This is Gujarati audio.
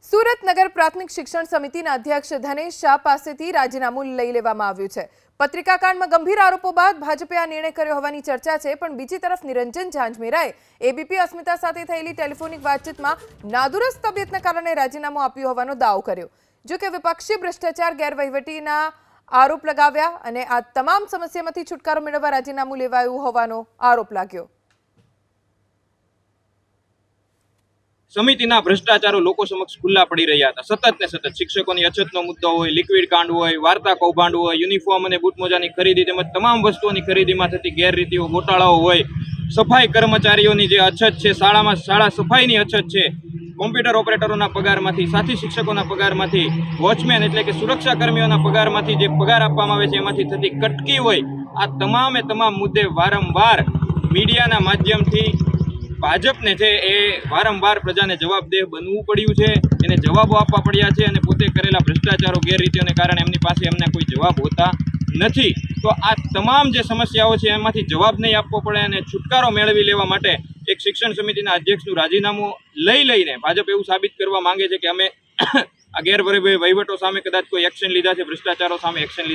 સુરત નગર પ્રાથમિક શિક્ષણ સમિતિના અધ્યક્ષ ધનેશ શાહ પાસેથી રાજીનામું લઈ લેવામાં આવ્યું છે। પત્રિકાકાંડમાં ગંભીર આરોપો બાદ ભાજપે આ નિર્ણય કર્યો હોવાની ચર્ચા છે, પણ બીજી તરફ નિરંજન ઝાંઝમેરાએ એબીપી અસ્મિતા સાથે થયેલી ટેલિફોનિક વાતચીતમાં નાદુરસ્ત તબિયતના કારણે રાજીનામું આપ્યું હોવાનો દાવો કર્યો। જો કે વિપક્ષી ભ્રષ્ટાચાર ગેરવહીવટીના આરોપ લગાવ્યા અને આ તમામ સમસ્યામાંથી છુટકારો મેળવવા રાજીનામું લેવાયું હોવાનો આરોપ લાગ્યો। સમિતિના ભ્રષ્ટાચારો લોકો સમક્ષ ખુલ્લા પડી રહ્યા હતા। સતત ને સતત શિક્ષકોની અછતનો મુદ્દો હોય, લિક્વિડ કાંડ હોય, વાર્તા કૌભાંડ હોય, યુનિફોર્મ અને બૂટ મોજાની ખરીદી તેમજ તમામ વસ્તુઓની ખરીદીમાં થતી ગેરરીતિઓ, ગોટાળાઓ હોય, સફાઈ કર્મચારીઓની જે અછત છે, શાળા સફાઈની અછત છે, કોમ્પ્યુટર ઓપરેટરોના પગારમાંથી, સાથી શિક્ષકોના પગારમાંથી, વોચમેન એટલે કે સુરક્ષા કર્મીઓના પગારમાંથી જે પગાર આપવામાં આવે છે એમાંથી થતી કટકી હોય, આ તમામે તમામ મુદ્દે વારંવાર મીડિયાના માધ્યમથી ભાજપને છે એ વારંવાર પ્રજાને જવાબદેહ બનવું પડ્યું છે, એને જવાબો આપવા પડ્યા છે અને પોતે કરેલા ભ્રષ્ટાચારો ગેરરીતિઓને કારણે એમની પાસે એમને કોઈ જવાબ હોતા નથી। તો આ તમામ જે સમસ્યાઓ છે એમાંથી જવાબ નહીં આપવો પડે અને છુટકારો મેળવી લેવા માટે એક શિક્ષણ સમિતિના અધ્યક્ષનું રાજીનામું લઈને ભાજપ એવું સાબિત કરવા માંગે છે કે અમે આ ગેરવહીવટો સામે કદાચ કોઈ એક્શન લીધા છે, ભ્રષ્ટાચારો સામે એક્શન લીધા